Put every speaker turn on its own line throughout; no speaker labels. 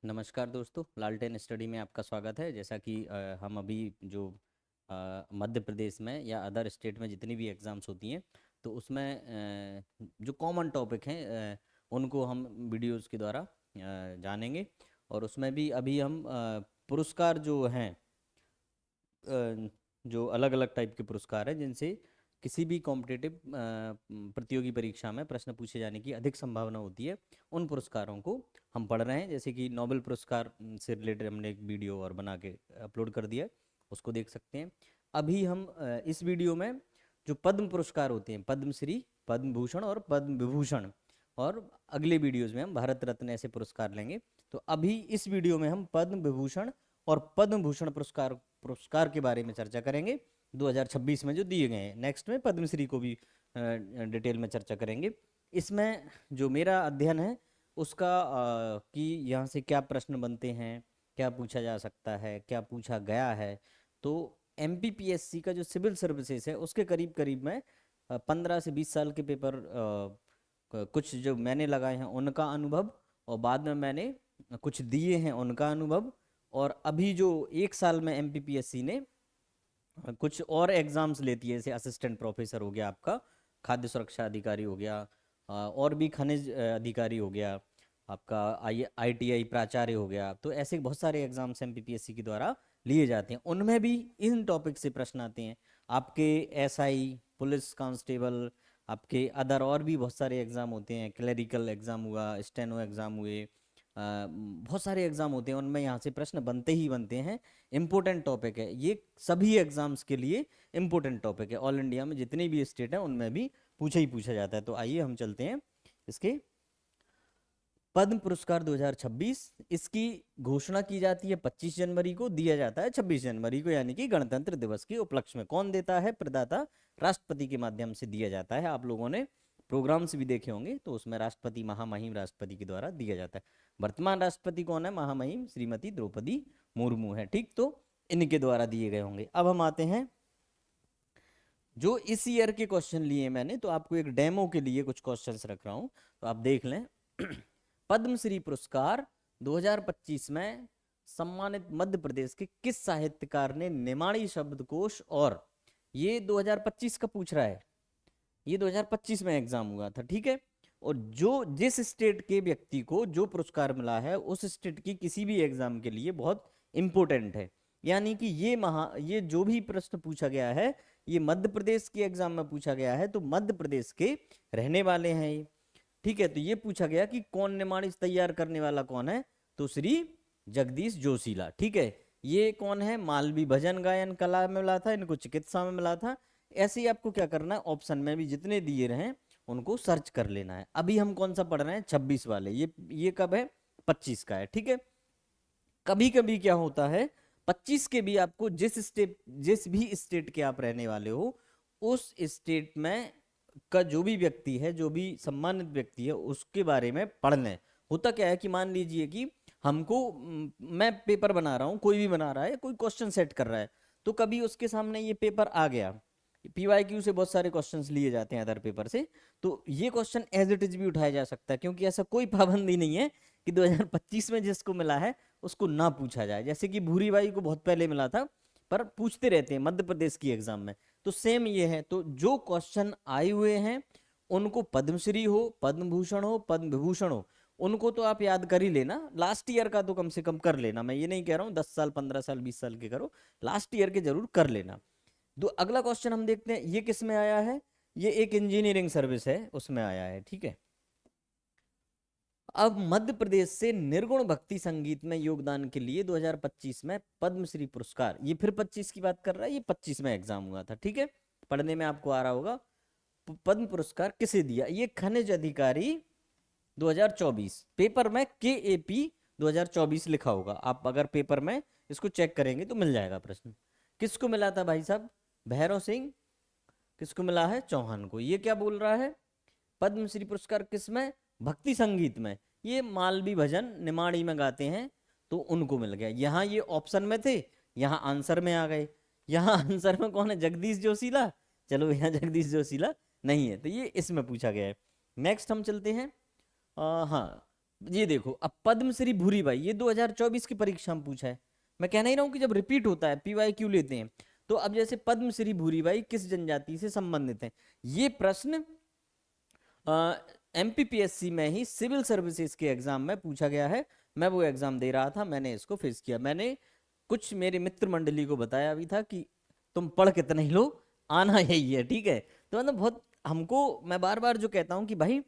नमस्कार दोस्तों, लालटेन स्टडी में आपका स्वागत है। जैसा कि हम अभी जो मध्य प्रदेश में या अदर स्टेट में जितनी भी एग्ज़ाम्स होती हैं, तो उसमें जो कॉमन टॉपिक हैं उनको हम वीडियोस के द्वारा जानेंगे। और उसमें भी अभी हम पुरस्कार जो हैं, जो अलग अलग टाइप के पुरस्कार हैं जिनसे किसी भी कॉम्पिटिटिव प्रतियोगी परीक्षा में प्रश्न पूछे जाने की अधिक संभावना होती है, उन पुरस्कारों को हम पढ़ रहे हैं। जैसे कि नोबेल पुरस्कार से रिलेटेड हमने एक वीडियो और बना के अपलोड कर दिया है, उसको देख सकते हैं। अभी हम इस वीडियो में जो पद्म पुरस्कार होते हैं, पद्मश्री, पद्म भूषण और पद्म विभूषण, और अगले वीडियोज में हम भारत रत्न ऐसे पुरस्कार लेंगे। तो अभी इस वीडियो में हम पद्म विभूषण और पद्म भूषण पुरस्कार पुरस्कार के बारे में चर्चा करेंगे 2026 में जो दिए गए हैं। नेक्स्ट में पद्मश्री को भी डिटेल में चर्चा करेंगे। इसमें जो मेरा अध्ययन है उसका कि यहाँ से क्या प्रश्न बनते हैं, क्या पूछा जा सकता है, क्या पूछा गया है। तो एमपीपीएससी का जो सिविल सर्विसेज है उसके करीब करीब में 15 से 20 साल के पेपर कुछ जो मैंने लगाए हैं उनका अनुभव, और बाद में मैंने कुछ दिए हैं उनका अनुभव, और अभी जो एक साल में एमपीपीएससी ने कुछ और एग्जाम्स लेती है, जैसे असिस्टेंट प्रोफेसर हो गया आपका, खाद्य सुरक्षा अधिकारी हो गया, और भी खनिज अधिकारी हो गया आपका, आईटीआई प्राचार्य हो गया। तो ऐसे बहुत सारे एग्जाम्स एमपीपीएससी के द्वारा लिए जाते हैं, उनमें भी इन टॉपिक से प्रश्न आते हैं। आपके एसआई, पुलिस कांस्टेबल, आपके अदर और भी बहुत सारे एग्जाम होते हैं, क्लरिकल एग्जाम हुआ, स्टेनो एग्जाम हुए, बहुत सारे एग्जाम होते हैं, उनमें यहाँ से प्रश्न बनते ही बनते हैं। इम्पोर्टेंट टॉपिक है ये, सभी एग्जाम्स के लिए इम्पोर्टेंट टॉपिक है। ऑल इंडिया में जितने भी स्टेट हैं उनमें भी पूछा ही पूछा जाता है। तो आइए हम चलते हैं इसके पद्म पुरस्कार 2026। इसकी घोषणा की जाती है 25 जनवरी को, दिया जाता है 26 जनवरी को, यानी कि गणतंत्र दिवस के उपलक्ष्य में। कौन देता है? प्रदाता राष्ट्रपति के माध्यम से दिया जाता है। आप लोगों ने प्रोग्राम्स भी देखे होंगे, तो उसमें राष्ट्रपति, महामहिम राष्ट्रपति के द्वारा दिया जाता है। वर्तमान राष्ट्रपति कौन है? महामहिम श्रीमती द्रौपदी मुर्मू है। ठीक, तो इनके द्वारा दिए गए होंगे। अब हम आते हैं जो इस ईयर के क्वेश्चन लिए मैंने, तो आपको एक डेमो के लिए कुछ क्वेश्चंस रख रहा हूं, तो आप देख लें। पद्मश्री पुरस्कार 2025 में सम्मानित मध्य प्रदेश के किस साहित्यकार ने निमाड़ी शब्दकोश, और ये 2025 का पूछ रहा है, ये 2025 में एग्जाम हुआ था, ठीक है। और जो जिस स्टेट के व्यक्ति को जो पुरस्कार मिला है उस स्टेट की किसी भी एग्जाम के लिए बहुत इंपॉर्टेंट है। यानी कि ये जो भी प्रश्न पूछा गया है ये मध्य प्रदेश के एग्जाम में पूछा गया है, तो मध्य प्रदेश के रहने वाले हैं ये, ठीक है। तो ये पूछा गया कि कौन निमाड़ी तैयार करने वाला कौन है, तो श्री जगदीश जोशीला, ठीक है। ये कौन है? मालवी भजन गायन कला में मिला था, इनको चिकित्सा में मिला था। ऐसे ही आपको क्या करना है, ऑप्शन में भी जितने दिए रहे उनको सर्च कर लेना है। अभी हम कौन सा पढ़ रहे हैं? 26 वाले। ये कब है? 25 का है, ठीक है। कभी कभी क्या होता है, 25 के भी आपको जिस भी स्टेट के आप रहने वाले हो उस स्टेट में का जो भी व्यक्ति है, जो भी सम्मानित व्यक्ति है, उसके बारे में पढ़ना है। होता क्या है कि मान लीजिए कि हमको मैं पेपर बना रहा हूँ, कोई भी बना रहा है, कोई क्वेश्चन सेट कर रहा है, तो कभी उसके सामने ये पेपर आ गया, पीवाईक्यू से बहुत सारे क्वेश्चंस लिए जाते हैं अदर पेपर से, तो ये क्वेश्चन एज इट इज भी उठाया जा सकता है, क्योंकि ऐसा कोई पाबंदी नहीं है कि 2025 में जिसको मिला है उसको ना पूछा जाए। जैसे कि भूरी बाई को बहुत पहले मिला था, पर पूछते रहते हैं मध्य प्रदेश की एग्जाम में, तो सेम ये है। तो जो क्वेश्चन आए हुए हैं उनको, पद्मश्री हो, पद्म भूषण हो, पद्म विभूषण हो, उनको तो आप याद कर ही लेना। लास्ट ईयर का तो कम से कम कर लेना, मैं ये नहीं कह रहा हूँ 10 साल, 15 साल, 20 साल के करो, लास्ट ईयर के जरूर कर लेना। दो अगला क्वेश्चन हम देखते हैं, ये किस में आया है? ये एक इंजीनियरिंग सर्विस है उसमें आया है, ठीक है। अब मध्य प्रदेश से निर्गुण भक्ति संगीत में योगदान के लिए 2025 में पद्मश्री पुरस्कार, ये फिर 25 की बात कर रहा है, ये 25 में एग्जाम हुआ था, ठीक है। पढ़ने में आपको आ रहा होगा। पद्म पुरस्कार किसे दिया? ये खनिज अधिकारी 2024, पेपर में केएपी 2024 लिखा होगा, आप अगर पेपर में इसको चेक करेंगे तो मिल जाएगा प्रश्न। किसको मिला था भाई साहब? भैरव सिंह। किसको मिला है? चौहान को। ये क्या बोल रहा है? पद्मश्री पुरस्कार किस में? भक्ति संगीत में। ये मालवी भजन निमाड़ी में गाते हैं, तो उनको मिल गया। यहाँ ये ऑप्शन में थे, यहाँ आंसर में आ गए। यहाँ आंसर में कौन है? जगदीश जोशीला। चलो, यहाँ जगदीश जोशीला नहीं है, तो ये इसमें पूछा गया है। नेक्स्ट हम चलते हैं। हाँ, ये देखो, अब पद्मश्री भूरीबाई, ये 2024 की परीक्षा में पूछा है। मैं कहना ही रहा हूँ कि जब रिपीट होता है पीवाई क्यू लेते हैं, तो अब जैसे पद्मश्री भूरीबाई किस जनजाति से संबंधित है, ये प्रश्न एमपीपीएससी में ही सिविल सर्विसेज के एग्जाम में पूछा गया है। मैं वो एग्जाम दे रहा था, मैंने इसको फेस किया। मैंने कुछ मेरे मित्र मंडली को बताया भी था कि तुम पढ़ कितना ही लो, आना यही है, ठीक है। तो मतलब बहुत हमको, मैं बार बार जो कहता हूँ कि भाई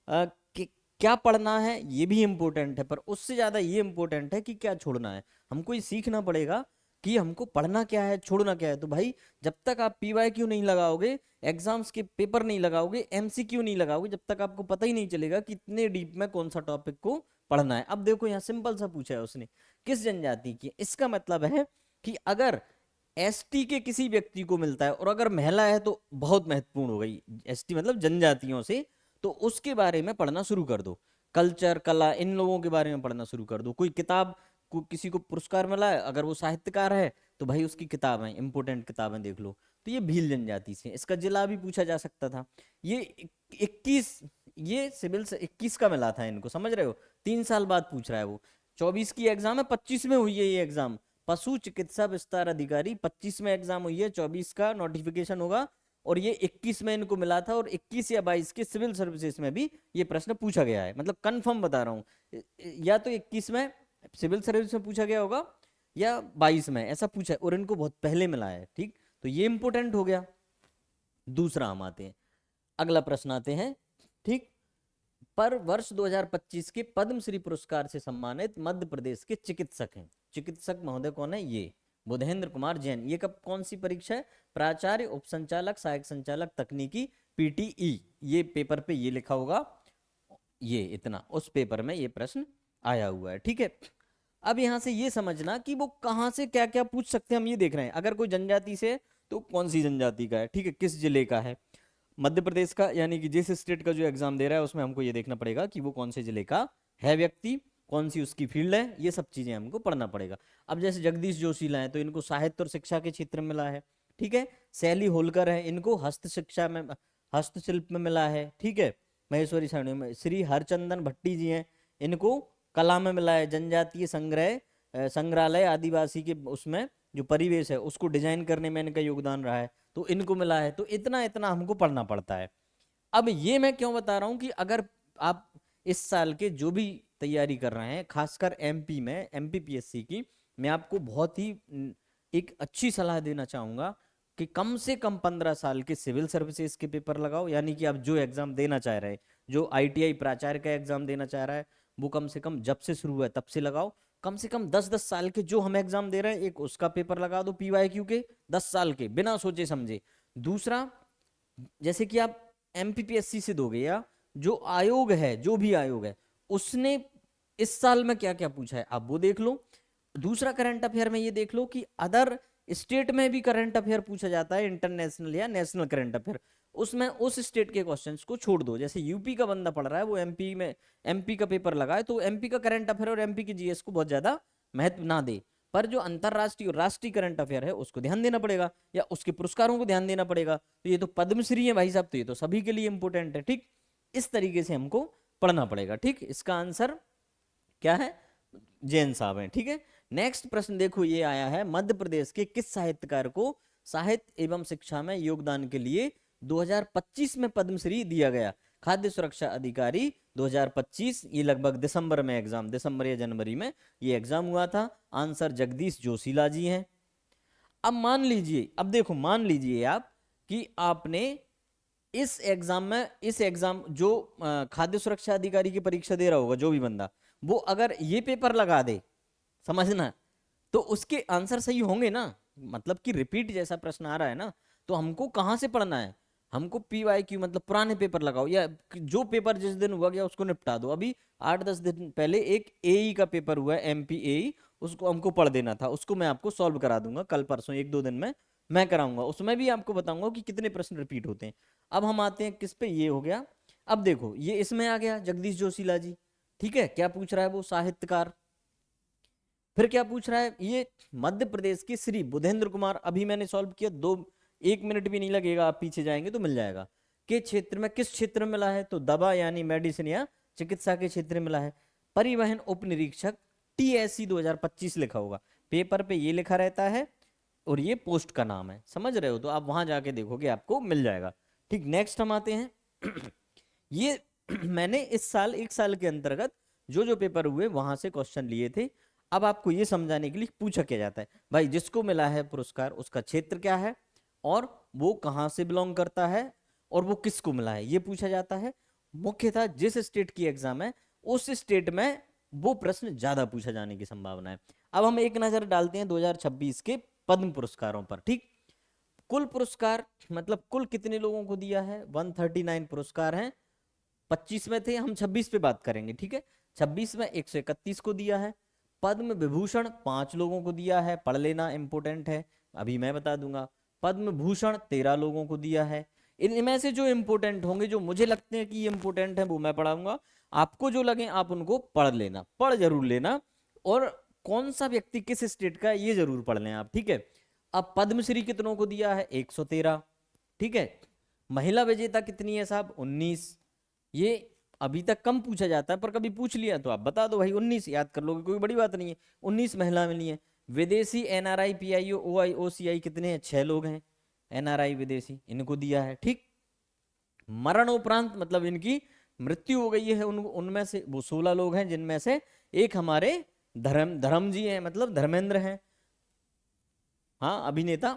कि क्या पढ़ना है ये भी इम्पोर्टेंट है, पर उससे ज्यादा ये इम्पोर्टेंट है कि क्या छोड़ना है। हमको ये सीखना पड़ेगा कि हमको पढ़ना क्या है, छोड़ना क्या है। तो भाई जब तक आप पीवाई क्यू नहीं लगाओगे, एग्जाम्स के पेपर नहीं लगाओगे, एमसीक्यू नहीं लगाओगे, जब तक आपको पता ही नहीं चलेगा कि इतने डीप में कौन सा टॉपिक को पढ़ना है। अब देखो यहाँ सिंपल सा पूछा है उसने, किस जनजाति की, इसका मतलब है कि अगर एसटी के किसी व्यक्ति को मिलता है, और अगर महिला है तो बहुत महत्वपूर्ण हो गई, एसटी मतलब जनजातियों से, तो उसके बारे में पढ़ना शुरू कर दो। कल्चर, कला, इन लोगों के बारे में पढ़ना शुरू कर दो। कोई किताब को किसी को पुरस्कार मिला है, अगर वो साहित्यकार है तो भाई उसकी किताबें, इंपोर्टेंट किताबें देख लो। तो ये भील जनजाति से, इसका जिला भी पूछा जा सकता था। ये 21, ये सिविल से 21 का मिला था इनको, समझ रहे हो, 3 साल बाद पूछ रहा है वो। 24 की एग्जाम है, 25 में हुई है ये एग्जाम, पशु चिकित्सा विस्तार अधिकारी 25 में एग्जाम हुई है, 24 का नोटिफिकेशन होगा, और ये 21 में इनको मिला था, और 21 या 22 के सिविल सर्विसेज में भी ये प्रश्न पूछा गया है। मतलब कंफर्म बता रहा हूँ, या तो 21 में सिविल सर्विस में पूछा गया होगा, या 22 में ऐसा पूछा है, और इनको बहुत पहले मिला है, ठीक। तो ये इंपोर्टेंट हो गया। दूसरा हम आते हैं, अगला प्रश्न आते हैं, ठीक। पर वर्ष 2025 के पद्मश्री पुरस्कार से सम्मानित मध्य प्रदेश के चिकित्सक हैं, चिकित्सक महोदय कौन है, ये बुधेंद्र कुमार जैन। ये कब, कौन सी परीक्षा है, प्राचार्य, उप संचालक, सहायक संचालक तकनीकी, पीटीई, ये पेपर पे ये लिखा होगा, ये इतना उस पेपर में ये प्रश्न आया हुआ है, ठीक है। अब यहां से ये समझना कि वो कहां से क्या क्या पूछ सकते हैं, हम ये देख रहे हैं। अगर कोई जनजाति से, तो कौन सी जनजाति का है, ठीक है, किस जिले का है, मध्य प्रदेश का, यानी कि जिस स्टेट का जो एग्जाम दे रहा है उसमें हमको ये देखना पड़ेगा कि वो कौन से जिले का है व्यक्ति, कौन सी उसकी फील्ड है, ये सब चीजें हमको पढ़ना पड़ेगा। अब जैसे जगदीश जोशीला है, तो इनको साहित्य और शिक्षा के क्षेत्र में मिला है, ठीक है। शैली होलकर है, इनको हस्त शिक्षा में, हस्तशिल्प में मिला है, ठीक है। महेश्वरी सारणी में श्री हरचंदन भट्टी जी हैं, इनको कला में मिला है। जनजातीय संग्रह संग्रहालय आदिवासी के उसमें जो परिवेश है उसको डिजाइन करने में इनका योगदान रहा है, तो इनको मिला है। तो इतना इतना हमको पढ़ना पड़ता है। अब ये मैं क्यों बता रहा हूं कि अगर आप इस साल के जो भी तैयारी कर रहे हैं, खासकर एमपी में, एमपीपीएससी की, मैं आपको बहुत ही एक अच्छी सलाह देना चाहूंगा कि कम से कम 15 साल के सिविल सर्विसेज के पेपर लगाओ। यानी कि आप जो एग्जाम देना चाह रहे हैं, जो आईटीआई प्राचार्य का एग्जाम देना चाह रहा है, वो कम से कम जब से शुरू हुआ है तब से लगाओ। कम से कम 10-10 साल के जो हम एग्जाम दे रहे हैं, एक उसका पेपर लगा दो पीवाईक्यू के, 10 साल के, बिना सोचे समझे। दूसरा, जैसे कि आप एमपीपीएससी से दोगे, या जो आयोग है, जो भी आयोग है, उसने इस साल में क्या क्या पूछा है, आप वो देख लो। दूसरा, करंट अफेयर में ये देख लो कि अदर स्टेट में भी करंट अफेयर पूछा जाता है, इंटरनेशनल या नेशनल करंट अफेयर, उसमें उस स्टेट के क्वेश्चंस को छोड़ दो। जैसे यूपी का बंदा पढ़ रहा है, वो एमपी में, एमपी का पेपर लगा है, तो एमपी का करंट अफेयर और एमपी की जीएस को बहुत ज्यादा महत्व ना दे, पर जो अंतरराष्ट्रीय और राष्ट्रीय करंट अफेयर है उसको ध्यान देना पड़ेगा, या उसके पुरस्कारों को ध्यान देना पड़ेगा। तो ये तो पद्मश्री है भाई साहब, तो ये तो सभी के लिए इंपोर्टेंट है, ठीक। इस तरीके से हमको पढ़ना पड़ेगा, ठीक। इसका आंसर क्या है, जैन साहब हैं, ठीक है। नेक्स्ट प्रश्न देखो, ये आया है, मध्य प्रदेश के किस साहित्यकार को साहित्य एवं शिक्षा में योगदान के लिए 2025 में पद्मश्री दिया गया। खाद्य सुरक्षा अधिकारी 2025, ये लगभग दिसंबर में एग्जाम, दिसंबर या जनवरी में ये एग्जाम हुआ था। आंसर जगदीश जोशीला जी हैं। अब मान लीजिए, अब देखो मान लीजिए आप कि आपने इस एग्जाम में, इस एग्जाम जो खाद्य सुरक्षा अधिकारी की परीक्षा दे रहा होगा जो भी बंदा, वो अगर ये पेपर लगा दे, समझना, तो उसके आंसर सही होंगे ना। मतलब कि रिपीट जैसा प्रश्न आ रहा है ना, तो हमको कहां से पढ़ना है, हमको पीवाईक्यू मतलब पुराने पेपर लगाओ, या जो पेपर जिस दिन हुआ गया उसको निपटा दो। अभी 8-10 दिन पहले एक एई का पेपर हुआ है, एमपीएई, उसको हमको पढ़ देना था, उसको मैं आपको सॉल्व करा दूंगा कल परसों, 1-2 दिन में मैं कराऊंगा। उसमें भी आपको बताऊंगा कि कितने प्रश्न रिपीट होते हैं। अब हम आते हैं किस पे, ये हो गया। अब देखो ये इसमें आ गया जगदीश जोशीला जी, ठीक है। क्या पूछ रहा है वो, साहित्यकार। फिर क्या पूछ रहा है, ये मध्य प्रदेश के श्री बुधेंद्र कुमार, अभी मैंने सॉल्व किया, 1 मिनट भी नहीं लगेगा, आप पीछे जाएंगे तो मिल जाएगा। के क्षेत्र में, किस क्षेत्र में मिला है, तो दवा यानी मेडिसिन या चिकित्सा के क्षेत्र में मिला है। परिवहन उप निरीक्षक TSC 2025 लिखा होगा, पेपर पे ये लिखा रहता है और ये पोस्ट का नाम है, समझ रहे हो? तो आप वहां जाके देखोगे आपको मिल जाएगा। ठीक, नेक्स्ट हम आते हैं ये मैंने इस साल 1 साल के अंतर्गत जो जो पेपर हुए वहां से क्वेश्चन लिए थे। अब आपको ये समझाने के लिए पूछा क्या जाता है, भाई जिसको मिला है पुरस्कार उसका क्षेत्र क्या है और वो कहाँ से बिलोंग करता है और वो किसको मिला है, ये पूछा जाता है। मुख्यतः जिस स्टेट की एग्जाम है उस स्टेट में वो प्रश्न ज्यादा पूछा जाने की संभावना है। अब हम एक नजर डालते हैं 2026 के पद्म पुरस्कारों पर। ठीक, कुल पुरस्कार मतलब कुल कितने लोगों को दिया है, 139 पुरस्कार हैं। 25 में थे, हम 26 पे बात करेंगे। ठीक है, 26 में 131 को दिया है। पद्म विभूषण 5 लोगों को दिया है, पढ़ लेना इंपोर्टेंट है, अभी मैं बता दूंगा। पद्म भूषण 13 लोगों को दिया है। इनमें से जो इंपोर्टेंट होंगे, जो मुझे लगते हैं कि ये इंपोर्टेंट है, वो मैं पढ़ाऊंगा। आपको जो लगे आप उनको पढ़ लेना, पढ़ जरूर लेना। और कौन सा व्यक्ति किस स्टेट का, ये जरूर पढ़ लें आप। ठीक है, अब पद्मश्री कितनों को दिया है, 113। ठीक है, महिला विजेता कितनी है साहब, 19। ये अभी तक कम पूछा जाता है, पर कभी पूछ लिया तो आप बता दो भाई, 19 याद कर लोगे, कोई बड़ी बात नहीं है। 19 महिला मिली है। विदेशी NRI PIO OI OCI कितने हैं, 6 लोग हैं NRI विदेशी, इनको दिया है। ठीक, मरणोपरांत मतलब इनकी मृत्यु हो गई है उनमें से वो 16 लोग हैं, जिनमें से एक हमारे धर्म जी हैं, मतलब धर्मेंद्र हैं, हाँ अभिनेता।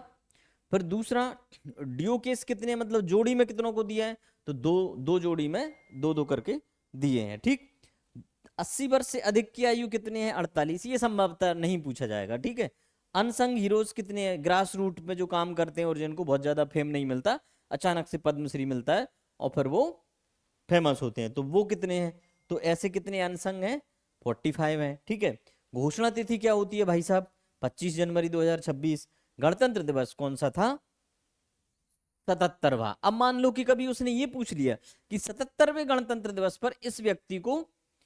फिर दूसरा ड्यू केस कितने, मतलब जोड़ी में कितनों को दिया है, तो दो दो जोड़ी में दो दो करके दिए हैं। ठीक, 80 वर्ष से अधिक की आयु कितने हैं, 48, ये संभवतः नहीं पूछा जाएगा। ठीक है, अनसंग हीरोज कितने हैं, ग्रास रूट में जो काम करते हैं और जिनको बहुत ज्यादा फेम नहीं मिलता, अचानक से पद्मश्री मिलता है और फिर वो फेमस होते हैं, तो वो कितने हैं, तो ऐसे कितने अनसंग हैं, 45 हैं। ठीक है, घोषणा तिथि क्या होती है भाई साहब, 25 जनवरी 2026। गणतंत्र दिवस कौन सा था, 77वां। अब मान लो कि कभी उसने ये पूछ लिया कि 77वें गणतंत्र दिवस पर इस व्यक्ति को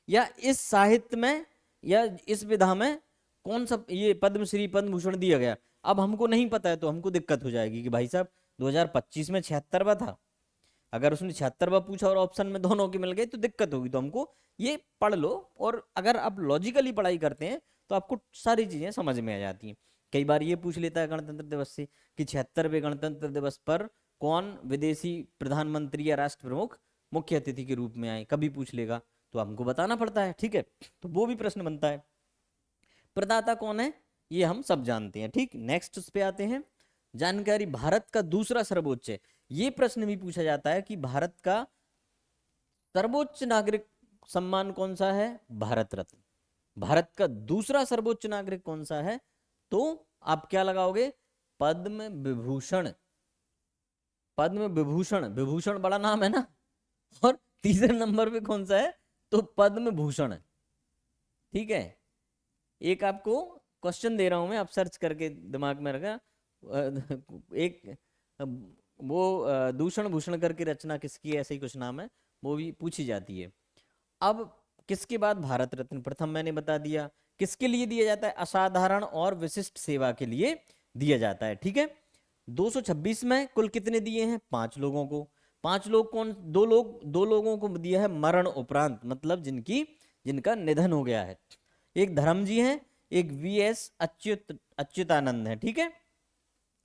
या इस साहित्य में या इस विधा में कौन सा ये पद्मश्री पद्म भूषण दिया गया, अब हमको नहीं पता है तो हमको दिक्कत हो जाएगी कि भाई साहब 2025 में 76वां था। अगर उसने 76वां पूछा और ऑप्शन में दोनों के मिल गए तो दिक्कत होगी, तो हमको ये पढ़ लो। और अगर आप लॉजिकली पढ़ाई करते हैं तो आपको सारी चीजें समझ में आ जाती हैं। कई बार ये पूछ लेता है गणतंत्र दिवस से कि 76वें गणतंत्र दिवस पर कौन विदेशी प्रधानमंत्री या राष्ट्र प्रमुख मुख्य अतिथि के रूप में आए, कभी पूछ लेगा तो हमको बताना पड़ता है। ठीक है, तो वो भी प्रश्न बनता है। प्रदाता कौन है, ये हम सब जानते हैं। ठीक, नेक्स्ट उस पे आते हैं। जानकारी, भारत का दूसरा सर्वोच्च है, ये प्रश्न भी पूछा जाता है कि भारत का सर्वोच्च नागरिक सम्मान कौन सा है, भारत रत्न। भारत का दूसरा सर्वोच्च नागरिक कौन सा है, तो आप क्या लगाओगे, पद्म विभूषण। पद्म विभूषण, विभूषण बड़ा नाम है ना। और तीसरे नंबर पे कौन सा है, तो पद्म भूषण। ठीक है, एक आपको क्वेश्चन दे रहा हूं मैं, आप सर्च करके दिमाग में रखा। एक वो दूषण भूषण करके रचना किसकी है, ऐसे ही कुछ नाम है, वो भी पूछी जाती है। अब किसके बाद भारत रत्न, प्रथम मैंने बता दिया। किसके लिए दिया जाता है, असाधारण और विशिष्ट सेवा के लिए दिया जाता है। ठीक है, 226 में कुल कितने दिए हैं, 5 लोगों को। 5 लोग कौन, दो लोगों को दिया है मरण उपरांत, मतलब जिनका निधन हो गया है। एक धर्म जी हैं, एक VS अच्युतानंद है। ठीक है,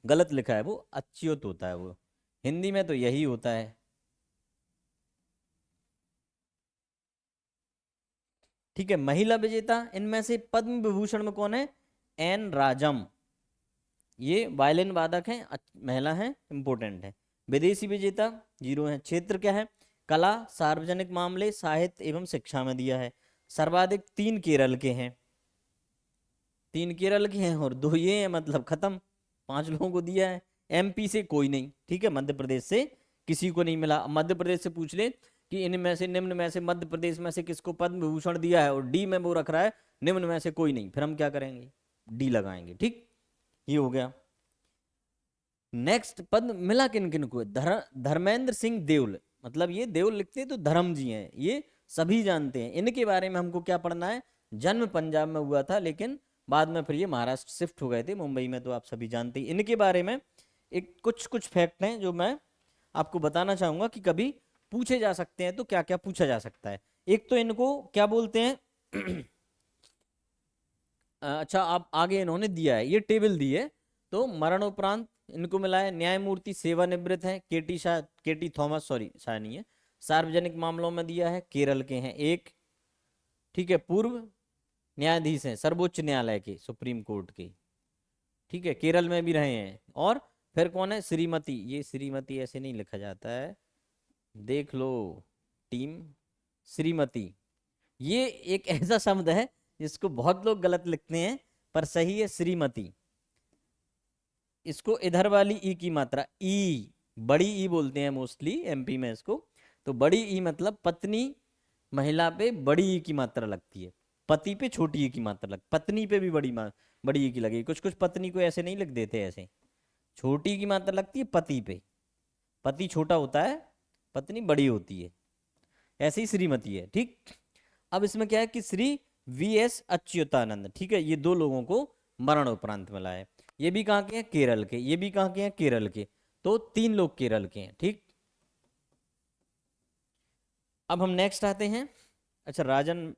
गलत लिखा है, वो अच्युत होता है, वो हिंदी में तो यही होता है। ठीक है, महिला विजेता इनमें से पद्म विभूषण में कौन है, N राजम, ये वायलिन वादक हैं, महिला हैं, इंपोर्टेंट है। विदेशी विजेता 0 है। क्षेत्र क्या है, कला, सार्वजनिक मामले, साहित्य एवं शिक्षा में दिया है। सर्वाधिक 3 केरल के हैं, 3 केरल के हैं और 2 ये हैं, मतलब खत्म, 5 लोगों को दिया है। MP से कोई नहीं। ठीक है, मध्य प्रदेश से किसी को नहीं मिला। मध्य प्रदेश से पूछ ले कि इनमें से निम्न में से मध्य प्रदेश में से किसको पद्म विभूषण दिया है, और D में वो रख रहा है निम्न में से कोई नहीं, फिर हम क्या करेंगे, D लगाएंगे। ठीक, ये हो गया। नेक्स्ट, पद्म मिला किन किन को, धर्मेंद्र सिंह देओल, मतलब ये देओल लिखते हैं तो धर्म जी हैं, ये सभी जानते हैं। इनके बारे में हमको क्या पढ़ना है, जन्म पंजाब में हुआ था लेकिन बाद में फिर ये महाराष्ट्र शिफ्ट हो गए थे, मुंबई में तो आप सभी जानते हैं। इनके बारे में एक कुछ फैक्ट हैं जो मैं आपको बताना चाहूंगा कि कभी पूछे जा सकते हैं, तो क्या क्या पूछा जा सकता है। एक तो इनको क्या बोलते हैं अच्छा, आप आगे इन्होंने दिया है, ये टेबल दी है। तो मरणोपरांत इनको मिला है, न्यायमूर्ति सेवानिवृत्त है, केटी शाह, केटी थॉमस, सॉरी शाह नहीं है। सार्वजनिक मामलों में दिया है, केरल के हैं एक। ठीक है, पूर्व न्यायाधीश हैं सर्वोच्च न्यायालय के, सुप्रीम कोर्ट के। ठीक है, केरल में भी रहे हैं। और फिर कौन है, श्रीमती, ये श्रीमती ऐसे नहीं लिखा जाता है, देख लो टीम, श्रीमती। ये एक ऐसा शब्द है जिसको बहुत लोग गलत लिखते हैं, पर सही है श्रीमती। इसको इधर वाली ई की मात्रा, ई, बड़ी ई बोलते हैं मोस्टली एमपी में इसको। तो बड़ी ई मतलब पत्नी, महिला पे बड़ी ई की मात्रा लगती है, पति पे छोटी ई की मात्रा लग, पत्नी पे भी बड़ी ई की लगेगी। कुछ कुछ पत्नी को ऐसे नहीं लिख देते, ऐसे छोटी की मात्रा लगती है पति पे, पति छोटा होता है, पत्नी बड़ी होती है, ऐसे ही श्रीमती है। ठीक, अब इसमें क्या है कि श्री वी.एस. अच्युतानंद, ठीक है, ये दो लोगों को मरणोपरांत मिला है। ये भी कहाँ के हैं, केरल के, ये भी कहाँ के हैं, केरल के। तो 3 लोग केरल के हैं। ठीक, अब हम नेक्स्ट आते हैं। अच्छा, राजन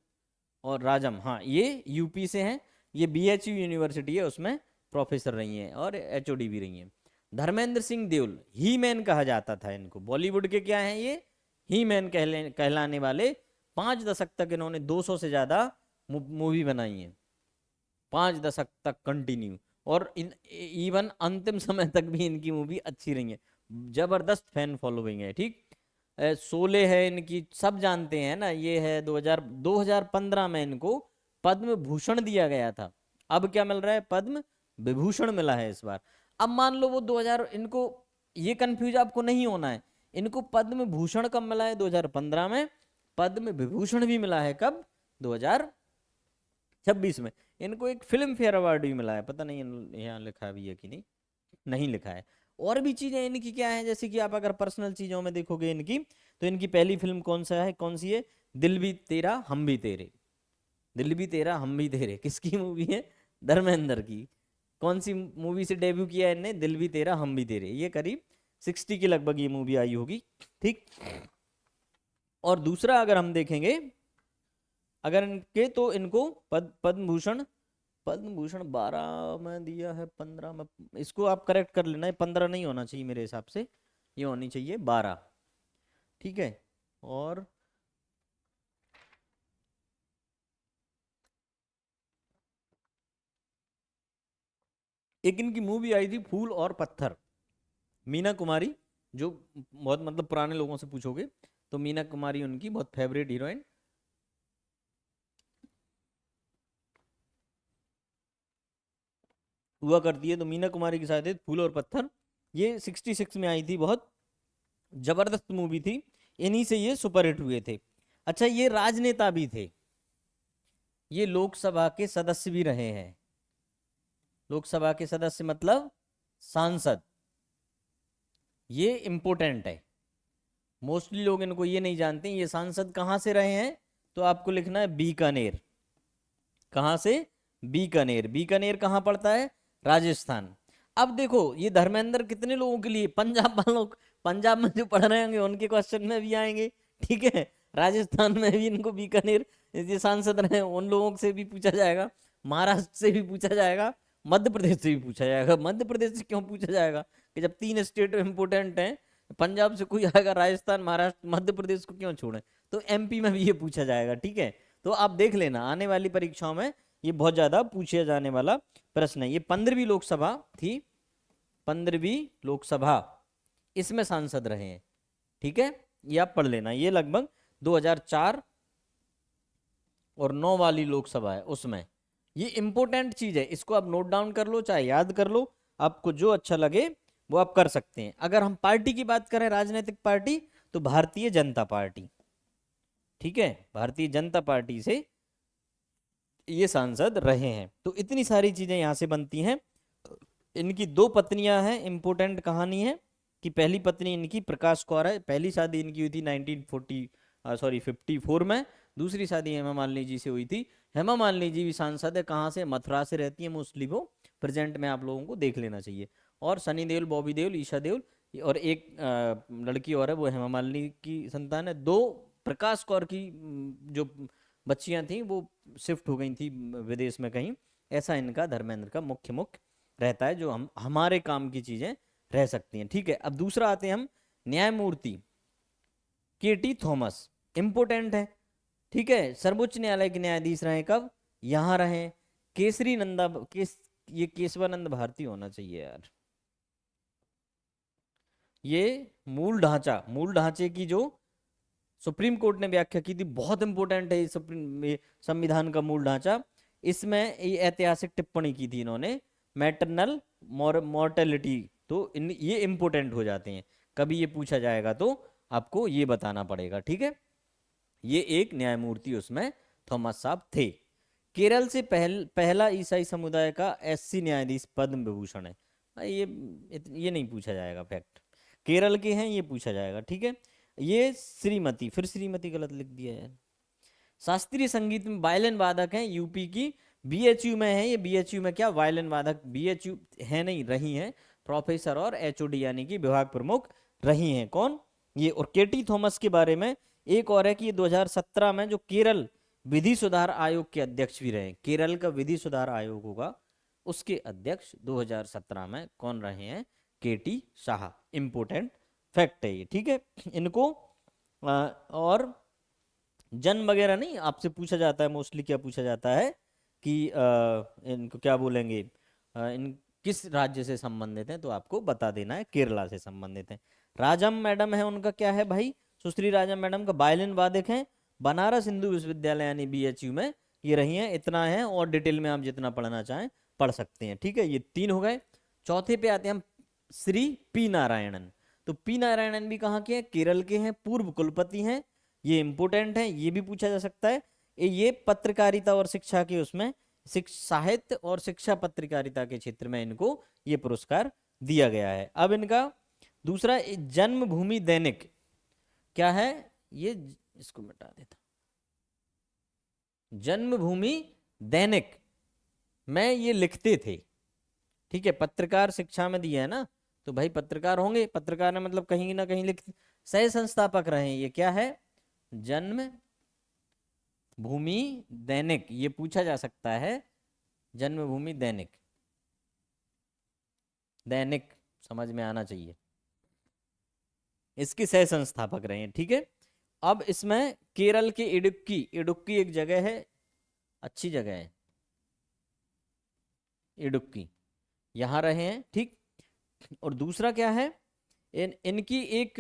और राजम, हाँ ये यूपी से हैं, ये बीएचयू यूनिवर्सिटी है उसमें प्रोफेसर रही हैं और एचओडी भी रही हैं। धर्मेंद्र सिंह देओल, ही मैन कहा जाता था इनको, बॉलीवुड के क्या हैं ये, ही मैन कहलाने वाले। 5 दशक तक इन्होंने 200 से ज्यादा मूवी बनाई है, 5 दशक तक कंटिन्यू। और इवन अंतिम समय तक भी इनकी मूवी अच्छी रही है, जबरदस्त फैन फॉलोइंग है। ठीक, शोले है इनकी, सब जानते हैं ना, ये है 2015 में इनको पद्म भूषण दिया गया था। अब क्या मिल रहा है, पद्म विभूषण मिला है इस बार। अब मान लो वो 2000, इनको ये कंफ्यूज आपको नहीं होना है, इनको पद्म भूषण कब मिला है, 2015 में। पद्म विभूषण भी मिला है कब, 2026 में। इनको एक फिल्म फेयर अवार्ड भी मिला है, पता नहीं यहाँ लिखा भी है कि नहीं, नहीं लिखा है। और भी चीजें इनकी क्या है, जैसे कि आप अगर पर्सनल चीजों में देखोगे इनकी, तो इनकी पहली फिल्म कौन सा है, कौन सी है, दिल भी तेरा हम भी तेरे। दिल भी तेरा हम भी तेरे किसकी मूवी है, धर्मेंद्र की। कौन सी मूवी से डेब्यू किया इनने, दिल भी तेरा हम भी तेरे, ये करीब 60 के लगभग ये मूवी आई होगी। ठीक, और दूसरा अगर हम देखेंगे, अगर इनके, तो इनको पद्म भूषण, पद्म भूषण 12 में दिया है, 15 में, इसको आप करेक्ट कर लेना, 15 नहीं होना चाहिए मेरे हिसाब से, ये होनी चाहिए 12। ठीक है, और एक इनकी मूवी आई थी फूल और पत्थर, मीना कुमारी, जो बहुत मतलब पुराने लोगों से पूछोगे तो मीना कुमारी उनकी बहुत फेवरेट हीरोइन हुआ करती है। तो मीना कुमारी के साथ है फूल और पत्थर, ये 66 में आई थी, बहुत जबरदस्त मूवी थी, इन्हीं से ये सुपरहिट हुए थे। अच्छा, ये राजनेता भी थे, ये लोकसभा के सदस्य भी रहे हैं। लोकसभा के सदस्य मतलब सांसद, ये इंपोर्टेंट है, मोस्टली लोग इनको ये नहीं जानते। ये सांसद कहाँ से रहे हैं, तो आपको लिखना है बीकानेर। कहाँ से, बीकानेर। बीकानेर कहाँ पड़ता है, राजस्थान। अब देखो ये धर्मेंद्र कितने लोगों के लिए, पंजाब वालों, पंजाब में जो पढ़ रहे होंगे उनके क्वेश्चन में भी आएंगे। ठीक है, राजस्थान में भी इनको बीकानेर ये सांसद रहे उन लोगों से भी पूछा जाएगा, महाराष्ट्र से भी पूछा जाएगा, मध्य प्रदेश से भी पूछा जाएगा। मध्य प्रदेश से क्यों पूछा जाएगा, कि जब 3 स्टेट इंपोर्टेंट हैं, पंजाब से कोई आएगा, राजस्थान, महाराष्ट्र, मध्य प्रदेश को क्यों छोड़े, तो एमपी में भी ये पूछा जाएगा। ठीक है, तो आप देख लेना आने वाली परीक्षाओं में ये बहुत ज्यादा पूछा जाने वाला प्रश्न है। ये 15वीं लोकसभा थी, 15वीं लोकसभा, इसमें सांसद रहे हैं। ठीक है, ये आप पढ़ लेना, ये लगभग 2004 और 9 वाली लोकसभा है उसमें। ये इंपॉर्टेंट चीज है, इसको आप नोट डाउन कर लो, चाहे याद कर लो, आपको जो अच्छा लगे वो आप कर सकते हैं। अगर हम पार्टी की बात करें, राजनीतिक पार्टी, तो भारतीय जनता पार्टी। ठीक है, भारतीय जनता पार्टी से ये सांसद रहे हैं। तो इतनी सारी चीजें यहाँ से बनती हैं। इनकी 2 पत्नियां हैं, इंपोर्टेंट कहानी है कि पहली पत्नी इनकी प्रकाश कौर है, पहली शादी इनकी हुई थी 54 में। दूसरी शादी हेमा मालिनी जी से हुई थी। हेमा मालिनी जी भी सांसद है, कहाँ से, मथुरा से रहती है मोस्टली वो, प्रेजेंट में आप लोगों को देख लेना चाहिए। और सनी देओल, बॉबी देओल, ईशा देओल, और एक लड़की और है, वो हेमा मालिनी की संतान है। 2 प्रकाश कौर की जो बच्चियां थी वो शिफ्ट हो गई थी विदेश में कहीं, ऐसा इनका धर्मेंद्र का मुख्य रहता है, जो हम हमारे काम की चीजें रह सकती हैं। ठीक है, अब दूसरा आते हैं हम, न्यायमूर्ति केटी थॉमस, इंपोर्टेंट है। ठीक है, सर्वोच्च न्यायालय के न्यायाधीश रहे, कब, यहां रहे। केसरी नंदा ये केशवानंद भारती होना चाहिए यार। ये मूल ढांचे की जो सुप्रीम कोर्ट ने व्याख्या की थी, बहुत इंपॉर्टेंट है ये संविधान का मूल ढांचा। इसमें ये ऐतिहासिक टिप्पणी की थी इन्होंने, मैटरनल मॉर्टेलिटी। तो ये इंपॉर्टेंट हो जाते हैं, कभी ये पूछा जाएगा तो आपको ये बताना पड़ेगा। ठीक है, ये एक न्यायमूर्ति उसमें थॉमस साहब थे। केरल से पहला ईसाई समुदाय का एससी न्यायाधीश पद्म विभूषण है। ये नहीं पूछा जाएगा, फैक्ट केरल के हैं, ये पूछा जाएगा। ठीक है, ये श्रीमती, फिर श्रीमती गलत लिख दिया यार। शास्त्रीय संगीत में वायलिन वादक हैं, यूपी की, बीएचयू में है। ये बीएचयू में क्या वायलिन वादक, बीएचयू है नहीं, रही हैं प्रोफेसर और एचओडी यानी कि विभाग प्रमुख रही हैं। कौन ये? और केटी थॉमस के बारे में एक और है कि ये 2017 में जो केरल विधि सुधार आयोग के अध्यक्ष भी रहे, केरल का विधि सुधार आयोग होगा उसके अध्यक्ष 2017 में कौन रहे हैं? केटी शाह। इंपोर्टेंट फैक्ट है ये। ठीक है, इनको और जन्म वगैरह नहीं आपसे पूछा जाता है, मोस्टली क्या पूछा जाता है कि इनको क्या बोलेंगे, इन किस राज्य से संबंधित हैं, तो आपको बता देना है केरला से संबंधित हैं। राजम मैडम है, उनका क्या है भाई? सुश्री राजम मैडम का वायलिन वादक हैं, बनारस हिंदू विश्वविद्यालय यानी बीएचयू में ये रही हैं। इतना है, और डिटेल में आप जितना पढ़ना चाहें पढ़ सकते हैं। ठीक है, ये 3 हो गए। चौथे पे आते हैं हम, श्री पी नारायणन। तो पी नारायणन भी कहाँ के हैं? केरल के हैं, पूर्व कुलपति हैं। ये इंपोर्टेंट है, ये भी पूछा जा सकता है। ये पत्रकारिता और शिक्षा के उसमें साहित्य और शिक्षा पत्रकारिता के क्षेत्र में इनको ये पुरस्कार दिया गया है। अब इनका दूसरा जन्मभूमि दैनिक क्या है? ये इसको मिटा देता, जन्मभूमि दैनिक में ये लिखते थे। ठीक है, पत्रकार शिक्षा में दिया है ना, तो भाई पत्रकार होंगे, पत्रकार ने मतलब कहीं ना कहीं लिख, सह संस्थापक रहे। ये क्या है? जन्म भूमि दैनिक, ये पूछा जा सकता है। जन्मभूमि दैनिक, दैनिक समझ में आना चाहिए, इसके सह संस्थापक रहे हैं। ठीक है, अब इसमें केरल के इडुक्की, इडुक्की एक जगह है, अच्छी जगह है इडुक्की, यहां रहे हैं। ठीक, और दूसरा क्या है, इनकी एक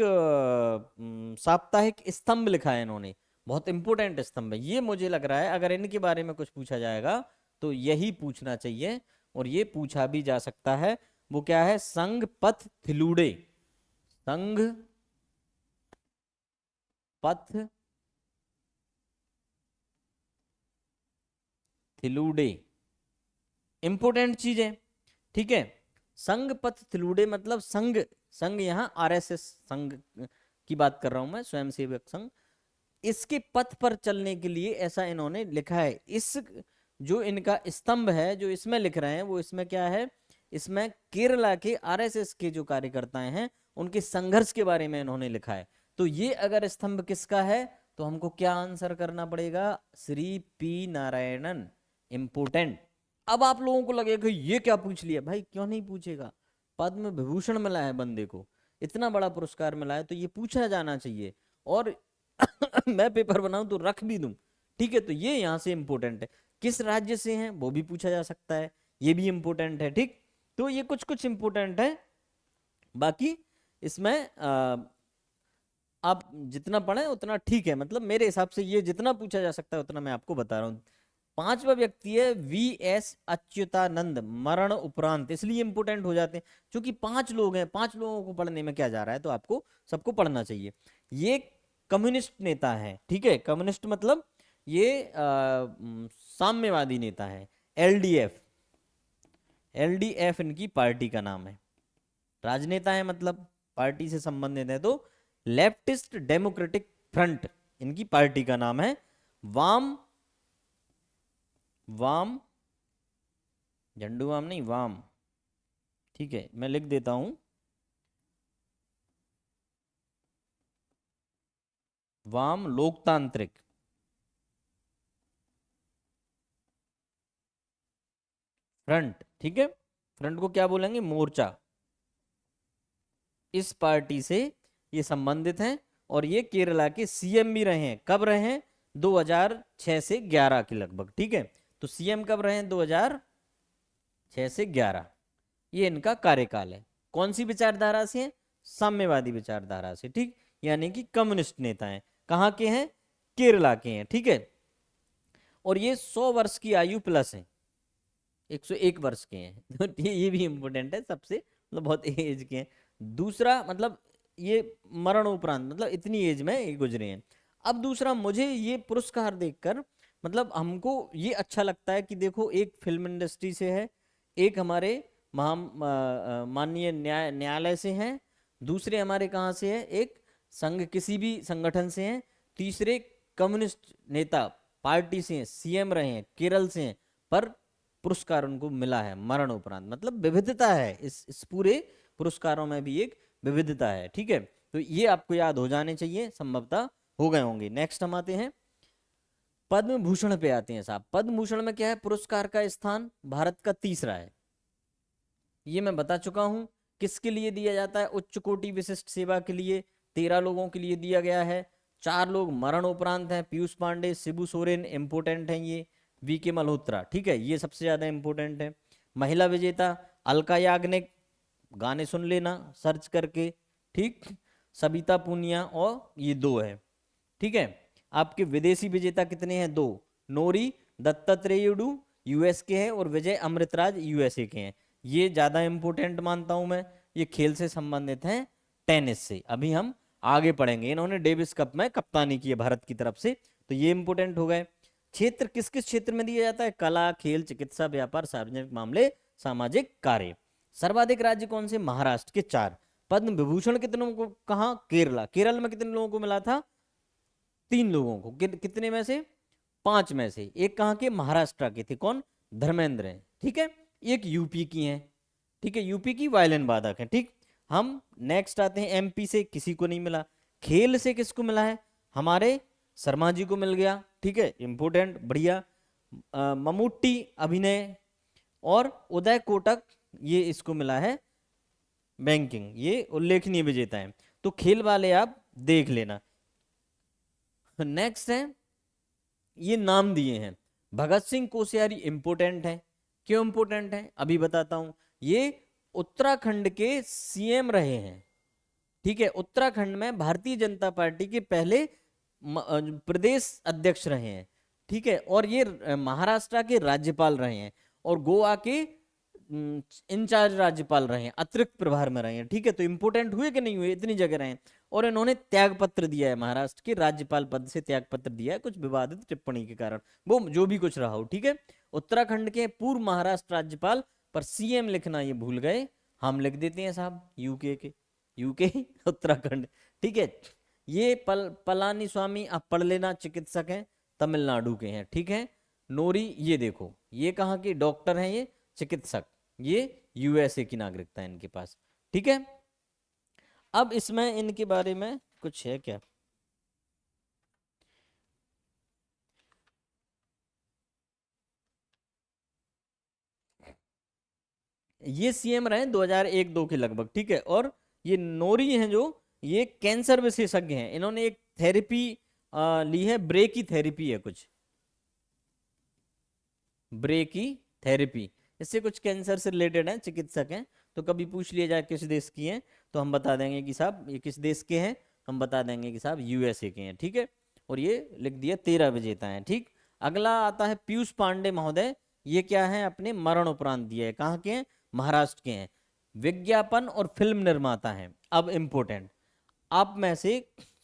साप्ताहिक स्तंभ लिखा है इन्होंने, बहुत इंपोर्टेंट स्तंभ है ये। मुझे लग रहा है अगर इनके बारे में कुछ पूछा जाएगा तो यही पूछना चाहिए, और ये पूछा भी जा सकता है। वो क्या है? संघ पथ थिलूडे, संघ पथ थिलूडे, इंपोर्टेंट चीज है। ठीक है, संघ पथ थिलूडे मतलब संघ, संघ यहाँ आरएसएस संघ की बात कर रहा हूं मैं, स्वयंसेवक संघ। इसके पथ पर चलने के लिए ऐसा इन्होंने लिखा है। इस जो इनका स्तंभ है जो इसमें लिख रहे हैं, वो इसमें क्या है? इसमें केरला के आरएसएस के जो कार्यकर्ताएं हैं उनके संघर्ष के बारे में इन्होंने लिखा है। तो ये अगर स्तंभ किसका है तो हमको क्या आंसर करना पड़ेगा? श्री पी नारायणन। इंपोर्टेंट। अब आप लोगों को लगेगा ये क्या पूछ लिया, भाई क्यों नहीं पूछेगा? पद्म विभूषण मिला है बंदे को, इतना बड़ा पुरस्कार मिला है, तो ये पूछा जाना चाहिए। और मैं पेपर बनाऊं तो रख भी दूं। ठीक है, तो ये यहां से इंपोर्टेंट है। किस राज्य से हैं वो भी पूछा जा सकता है, ये भी इंपोर्टेंट है। ठीक, तो ये कुछ कुछ इंपोर्टेंट है। बाकी इसमें आप जितना पढ़े उतना ठीक है, मतलब मेरे हिसाब से ये जितना पूछा जा सकता है उतना मैं आपको बता रहा हूँ। पांचवा व्यक्ति है वी.एस. अच्युतानंद, मरण उपरांत, इसलिए इंपोर्टेंट हो जाते हैं क्योंकि 5 लोग हैं, 5 लोगों को पढ़ने में क्या जा रहा है, तो आपको सबको पढ़ना चाहिए। ये कम्युनिस्ट नेता है। ठीक है, कम्युनिस्ट मतलब ये साम्यवादी नेता है। एलडीएफ, एलडीएफ इनकी पार्टी का नाम है। राजनेता है मतलब पार्टी से संबंधित है, तो लेफ्टिस्ट डेमोक्रेटिक फ्रंट इनकी पार्टी का नाम है। वाम, वाम, झंडू वाम नहीं, वाम। ठीक है, मैं लिख देता हूं, वाम लोकतांत्रिक, फ्रंट, ठीक है, फ्रंट को क्या बोलेंगे, मोर्चा। इस पार्टी से ये संबंधित हैं और ये केरला के सीएम भी रहे हैं। कब रहे हैं, 2006 से 11 के लगभग, ठीक है। तो सीएम कब रहे हैं, 2006 से 11, ये इनका कार्यकाल है। कौन सी विचारधारा से है, साम्यवादी विचारधारा से, ठीक, यानी कि कम्युनिस्ट नेता हैं। कहाँ के हैं, केरला के हैं, ठीक है। और ये 100 वर्ष की आयु प्लस है, 101 वर्ष के हैं। तो ये भी इंपॉर्टेंट है सबसे, मतलब बहुत एज के हैं। दूसरा मतलब ये मरण उपरांत, मतलब इतनी एज में ये गुजरे हैं। अब दूसरा, मुझे ये पुरस्कार देखकर मतलब हमको ये अच्छा लगता है कि देखो, एक फिल्म इंडस्ट्री से है, एक हमारे माननीय न्यायालय से है, दूसरे हमारे कहाँ से है, एक संघ किसी भी संगठन से हैं, तीसरे कम्युनिस्ट नेता पार्टी से हैं, सीएम रहे हैं, केरल से हैं, पर पुरस्कार उनको मिला है मरण उपरांत। मतलब विविधता है इस पूरे पुरस्कारों में भी एक विविधता है, ठीक है। तो ये आपको याद हो जाने चाहिए, संभवतः हो गए होंगे। नेक्स्ट हम आते हैं पद्म भूषण पे आते हैं साहब। पद्म भूषण में क्या है, पुरस्कार का स्थान भारत का तीसरा है, ये मैं बता चुका हूं। किसके लिए दिया जाता है, उच्च कोटि विशिष्ट सेवा के लिए 13 लोगों के लिए दिया गया है। 4 लोग मरण उपरांत हैं, पीयूष पांडे, शिबू सोरेन इंपोर्टेंट हैं, ये वी के मल्होत्रा, ठीक है, ये सबसे ज्यादा इंपोर्टेंट है। महिला विजेता अलका याग्निक, गाने सुन लेना सर्च करके, ठीक, सबिता पूनिया, और ये 2 है, ठीक है। आपके विदेशी विजेता कितने हैं, 2, नोरी दत्तात्रेयुडू यूएस के हैं और विजय अमृतराज यूएसए के हैं। ये ज्यादा इंपोर्टेंट मानता हूं मैं। ये खेल से संबंधित हैं, टेनिस से। अभी हम आगे पढ़ेंगे, इन्होंने डेविस कप में कप्तानी की है भारत की तरफ से, तो ये इंपोर्टेंट हो गए। क्षेत्र किस किस क्षेत्र में दिया जाता है, कला, खेल, चिकित्सा, व्यापार, सार्वजनिक मामले, सामाजिक कार्य। सर्वाधिक राज्य कौन से, महाराष्ट्र के 4। पद्म विभूषण कितनों को, कहा, केरला। केरल में कितने लोगों को मिला था, 3 लोगों को। कितने में से, 5 में से। एक कहाँ के, महाराष्ट्र के थे, कौन, धर्मेंद्र हैं, ठीक है। एक यूपी की हैं, ठीक है, यूपी की वायलिन वादक है, ठीक। हम नेक्स्ट आते हैं, एमपी से किसी को नहीं मिला। खेल से किसको मिला है, हमारे शर्मा जी को मिल गया, ठीक है, इंपोर्टेंट, बढ़िया। ममूटी अभिनय और उदय कोटक, ये इसको मिला है बैंकिंग, ये उल्लेखनीय विजेता है। तो खेल वाले आप देख लेना। नेक्स्ट है, ये नाम दिए हैं। भगत सिंह कोश्यारी इंपोर्टेंट है, क्यों इंपोर्टेंट है अभी बताता हूं। ये उत्तराखंड के सीएम रहे हैं, ठीक है, उत्तराखंड में भारतीय जनता पार्टी के पहले प्रदेश अध्यक्ष रहे हैं, ठीक है। और ये महाराष्ट्र के राज्यपाल रहे हैं और गोवा के इंचार्ज राज्यपाल रहे हैं, अतिरिक्त प्रभार में रहे हैं, ठीक है। तो इंपोर्टेंट हुए कि नहीं हुए, इतनी जगह रहे हैं। और इन्होंने त्याग पत्र दिया है, महाराष्ट्र के राज्यपाल पद से त्याग पत्र दिया है, कुछ विवादित टिप्पणी के कारण, वो जो भी कुछ रहा हो, ठीक है। उत्तराखंड के पूर्व महाराष्ट्र राज्यपाल, पर सीएम लिखना ये भूल गए, हम लिख देते हैं साहब यूके के, यूके उत्तराखंड, ठीक है। ये पलानी स्वामी, आप पढ़ लेना, चिकित्सक हैं, तमिलनाडु के हैं, ठीक है। नोरी, ये देखो, ये कहाँ के डॉक्टर हैं, ये चिकित्सक, ये यूएसए की नागरिकता है इनके पास, ठीक है। अब इसमें इनके बारे में कुछ है क्या, ये सीएम रहे 2001-2 के लगभग, ठीक है। और ये नोरी हैं जो, ये कैंसर विशेषज्ञ हैं, इन्होंने एक थेरेपी ली है, ब्रेकी थेरेपी है कुछ, ब्रेकी थेरेपी, इससे कुछ कैंसर से रिलेटेड है, चिकित्सक हैं। तो कभी पूछ लिया जाए किस देश की हैं, तो हम बता देंगे कि साहब ये किस देश के हैं, हम बता देंगे कि साहब यूएसए के हैं, ठीक है। और ये लिख दिया 13 विजेता हैं, ठीक। अगला आता है पीयूष पांडे महोदय, ये क्या है, अपने मरण उपरांत दिया है, कहाँ के हैं, महाराष्ट्र के हैं। विज्ञापन और फिल्म निर्माता हैं। अब इंपोर्टेंट, आप में से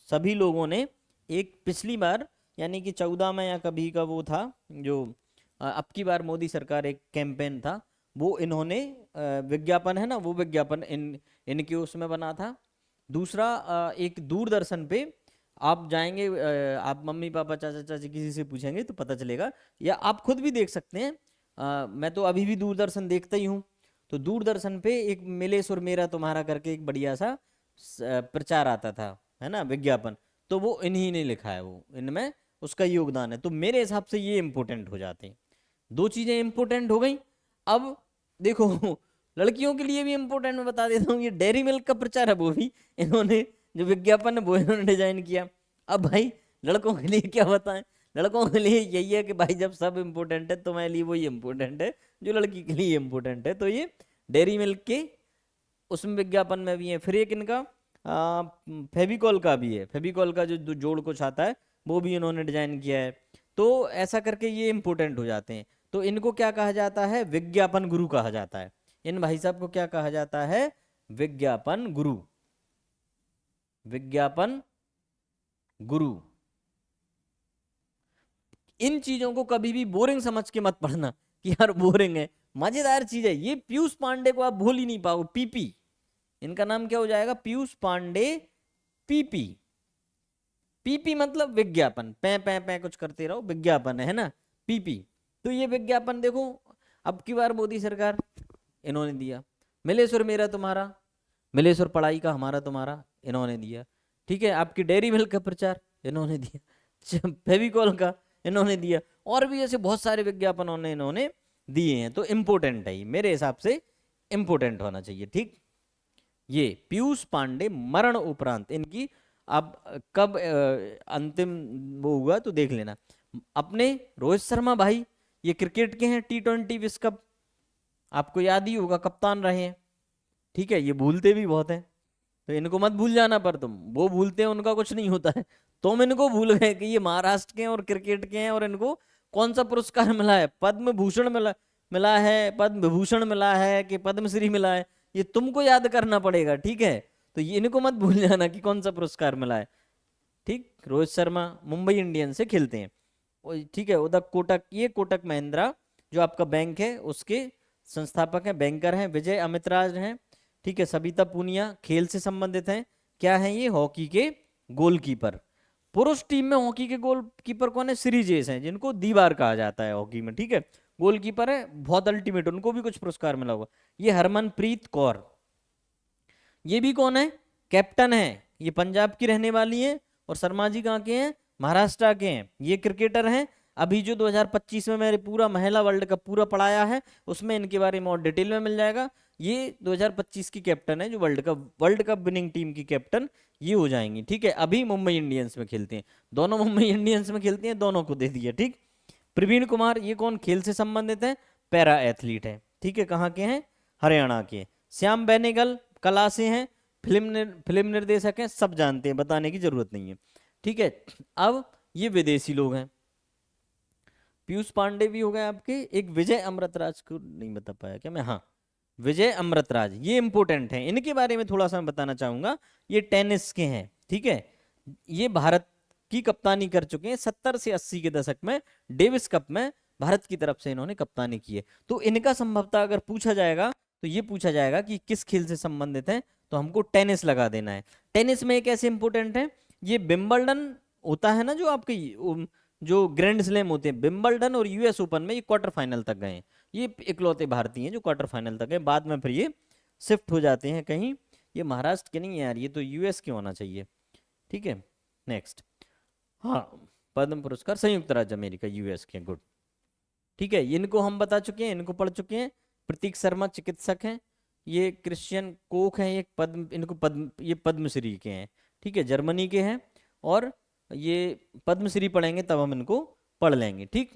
सभी लोगों ने एक पिछली बार, यानी कि 14 में या कभी का वो था जो अब की बार मोदी सरकार एक कैंपेन था, वो इन्होंने विज्ञापन है ना, वो विज्ञापन इनके उसमें बना था। दूसरा एक दूरदर्शन पे आप जाएंगे, आप मम्मी पापा चाचा चाची किसी से पूछेंगे तो पता चलेगा, या आप खुद भी देख सकते हैं। मैं तो अभी भी दूरदर्शन देखता ही हूँ। तो दूरदर्शन पे एक मिलेश और मेरा तुम्हारा करके एक बढ़िया सा प्रचार आता था, है ना, विज्ञापन, तो वो इन्हीं ने लिखा है, वो इनमें उसका योगदान है। तो मेरे हिसाब से ये इंपॉर्टेंट हो जाते हैं, 2 चीजें इंपॉर्टेंट हो गई। अब देखो लड़कियों के लिए भी इंपॉर्टेंट मैं बता देता हूँ, ये डेयरी मिल्क का प्रचार है वो भी इन्होंने जो विज्ञापन है वो इन्होंने डिजाइन किया। अब भाई लड़कों के लिए क्या बताएं, लड़कों के लिए यही है कि भाई जब सब इम्पोर्टेंट है तो मेरे लिए वही इम्पोर्टेंट है जो लड़की के लिए इम्पोर्टेंट है। तो ये डेयरी मिल्क के उसमें विज्ञापन में भी है। फिर एक इनका फेविकॉल का भी है, फेविकॉल का जो जोड़ कुछ आता है वो भी इन्होंने डिजाइन किया है। तो ऐसा करके ये इम्पोर्टेंट हो जाते हैं। तो इनको क्या कहा जाता है, विज्ञापन गुरु कहा जाता है। इन भाई साहब को क्या कहा जाता है, विज्ञापन गुरु, विज्ञापन गुरु। इन चीजों को कभी भी बोरिंग समझ के मत पढ़ना कि यार बोरिंग है, मजेदार चीज है। ये पीयूष पांडे को आप भूल ही नहीं पाओगे, पीपी इनका नाम क्या हो जाएगा, पीयूष पांडे पीपी। पीपी मतलब विज्ञापन, पै पै पै कुछ करते रहो, विज्ञापन है ना पीपी। तो ये विज्ञापन देखो अब की बार मोदी सरकार इन्होंने दिया, मिलेश्वर मेरा तुम्हारा, मिलेश्वर पढ़ाई का हमारा तुम्हारा इन्होंने दिया। ठीक है, आपकी डेयरी मिल्क का प्रचार इन्होंने दिया, फेविकॉल का इन्होंने दिया, और भी ऐसे बहुत सारे विज्ञापन इन्होंने दिए हैं। तो इम्पोर्टेंट है, मेरे हिसाब से इम्पोर्टेंट होना चाहिए। ठीक, ये पीयूष पांडे मरण उपरांत इनकी अब कब अंतिम वो हुआ तो देख लेना। अपने रोहित शर्मा भाई ये क्रिकेट के हैं, T20 विश्व कप आपको याद ही होगा, कप्तान रहे हैं। ठीक है, ये भूलते भी बहुत हैं तो इनको मत भूल जाना, पर तुम वो भूलते हैं उनका कुछ नहीं होता है। तुम इनको भूल गए कि ये महाराष्ट्र के हैं और क्रिकेट के हैं, और इनको कौन सा पुरस्कार मिला है, पद्म भूषण मिला मिला है, पद्म विभूषण मिला है कि पद्मश्री मिला है, ये तुमको याद करना पड़ेगा। ठीक है, तो ये इनको मत भूल जाना कि कौन सा पुरस्कार मिला है। ठीक, रोहित शर्मा मुंबई इंडियंस से खेलते हैं। ठीक है, उधर कोटक, ये कोटक महिंद्रा जो आपका बैंक है उसके संस्थापक हैं, बैंकर हैं, विजय अमितराज हैं। ठीक है, सबिता पूनिया खेल से संबंधित हैं। क्या है ये, हॉकी के गोलकीपर। पुरुष टीम में हॉकी के गोलकीपर कौन है, श्रीजेश हैं, जिनको दीवार कहा जाता है हॉकी में। ठीक है, गोलकीपर है, बहुत अल्टीमेट, उनको भी कुछ पुरस्कार मिला होगा। ये हरमनप्रीत कौर, ये भी कौन है, कैप्टन है, ये पंजाब की रहने वाली है, और शर्मा जी कहाँ के हैं, महाराष्ट्र के हैं। ये क्रिकेटर हैं। अभी जो 2025 में मैंने पूरा महिला वर्ल्ड कप पूरा पढ़ाया है उसमें इनके बारे में और डिटेल में मिल जाएगा। ये 2025 की कैप्टन है, जो वर्ल्ड कप विनिंग टीम की कैप्टन ये हो जाएंगी। ठीक है, अभी मुंबई इंडियंस में खेलते हैं, दोनों मुंबई इंडियंस में खेलती हैं, दोनों को दे दिया। ठीक, प्रवीण कुमार ये कौन, खेल से संबंधित है, पैरा एथलीट है। ठीक है, कहाँ के हैं, हरियाणा के। श्याम बेनेगल कला से हैं, फिल्म निर्देशक हैं, सब जानते हैं, बताने की जरूरत नहीं है। ठीक है, अब ये विदेशी लोग हैं, पीयूष पांडे भी हो गए आपके, एक विजय अमृतराज को नहीं बता पाया क्या मैं, हाँ विजय अमृतराज, ये इंपॉर्टेंट है, इनके बारे में थोड़ा सा मैं बताना चाहूंगा। ये टेनिस के हैं। ठीक है, ये भारत की कप्तानी कर चुके हैं 70 से 80 के दशक में, डेविस कप में भारत की तरफ से इन्होंने कप्तानी की है। तो इनका संभवतः अगर पूछा जाएगा तो ये पूछा जाएगा कि किस खेल से संबंधित है, तो हमको टेनिस लगा देना है। टेनिस में एक ऐसे इंपॉर्टेंट है, ये विंबलडन होता है ना जो आपके जो ग्रैंड स्लैम होते हैं, विंबलडन और यूएस ओपन में ये क्वार्टर फाइनल तक गए हैं। ये इकलौते भारतीय हैं जो क्वार्टर फाइनल तक गए, बाद में फिर ये शिफ्ट हो जाते हैं कहीं। ये महाराष्ट्र के नहीं है यार, ये तो यूएस के होना चाहिए। ठीक है, नेक्स्ट, हाँ पद्म पुरस्कार संयुक्त राज्य अमेरिका, यूएस के, गुड। ठीक है, इनको हम बता चुके हैं, इनको पढ़ चुके हैं। प्रतीक शर्मा चिकित्सक हैं, ये क्रिश्चियन कोक हैं, ये पद्म, इनको पद्म, ये पद्मश्री के हैं। ठीक है, जर्मनी के हैं, और ये पद्मश्री पढ़ेंगे तब हम इनको पढ़ लेंगे। ठीक,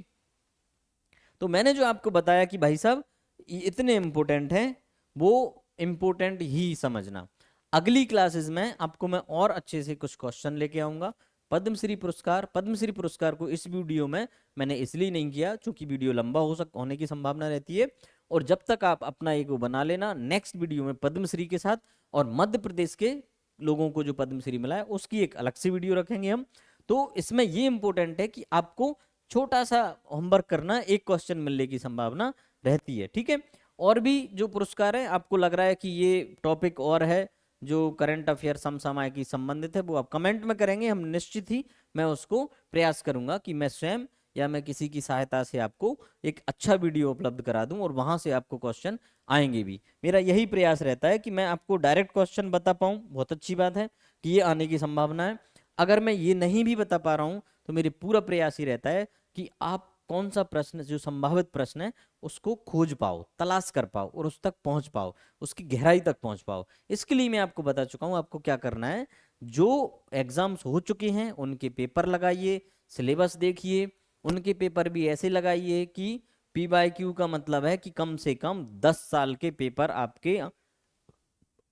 तो मैंने जो आपको बताया कि भाई साहब ये इतने इंपॉर्टेंट हैं, वो इंपॉर्टेंट ही समझना। अगली क्लासेस में आपको मैं और अच्छे से कुछ क्वेश्चन लेके आऊंगा। पद्मश्री पुरस्कार को इस वीडियो में मैंने इसलिए नहीं किया क्योंकि वीडियो लंबा होने की संभावना रहती है, और जब तक आप अपना एक वो बना लेना, नेक्स्ट वीडियो में पद्मश्री के साथ और मध्य प्रदेश के लोगों को जो पद्मश्री मिला है उसकी एक अलग से वीडियो रखेंगे हम। तो इसमें ये इंपॉर्टेंट है कि आपको छोटा सा होमवर्क करना, एक क्वेश्चन मिलने की संभावना रहती है। ठीक है, और भी जो पुरस्कार है आपको लग रहा है कि ये टॉपिक और है जो करंट अफेयर समसामयिक संबंधित है, वो आप कमेंट में करेंगे, हम निश्चित ही मैं उसको प्रयास करूंगा कि मैं स्वयं या मैं किसी की सहायता से आपको एक अच्छा वीडियो उपलब्ध करा दूं, और वहां से आपको क्वेश्चन आएंगे भी। मेरा यही प्रयास रहता है कि मैं आपको डायरेक्ट क्वेश्चन बता पाऊं, बहुत अच्छी बात है कि ये आने की संभावना है। अगर मैं ये नहीं भी बता पा रहा हूं तो मेरे पूरा प्रयास ही रहता है कि आप कौन सा प्रश्न जो संभावित प्रश्न है उसको खोज पाओ, तलाश कर पाओ और उस तक पहुंच पाओ, उसकी गहराई तक पहुंच पाओ। इसके लिए मैं आपको बता चुका हूं आपको क्या करना है। जो एग्जाम्स हो चुके हैं उनके पेपर लगाइए, सिलेबस देखिए, उनके पेपर भी ऐसे लगाइए कि पी बाय क्यू का मतलब है कि कम से कम 10 साल के पेपर आपके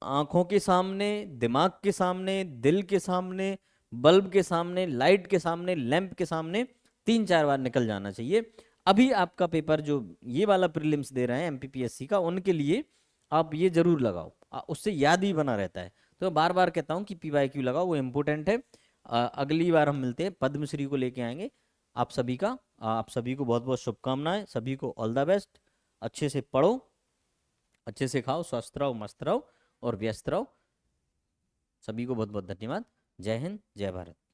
आंखों के सामने, दिमाग के सामने, दिल के सामने, बल्ब के सामने, लाइट के सामने, लैंप के सामने 3-4 बार निकल जाना चाहिए। अभी आपका पेपर जो ये वाला प्रीलिम्स दे रहे हैं एमपीपीएससी का, उनके लिए आप ये जरूर लगाओ, उससे याद भी बना रहता है। तो मैं बार बार कहता हूँ कि पीवाईक्यू लगाओ, वो इम्पोर्टेंट है। अगली बार हम मिलते हैं, पद्मश्री को लेके आएंगे आप सभी का। आप सभी को बहुत बहुत शुभकामनाएं, सभी को ऑल द बेस्ट। अच्छे से पढ़ो, अच्छे से खाओ, स्वस्थ रहो, मस्त रहो और व्यस्त रहो। सभी को बहुत बहुत धन्यवाद। जय हिंद, जय भारत।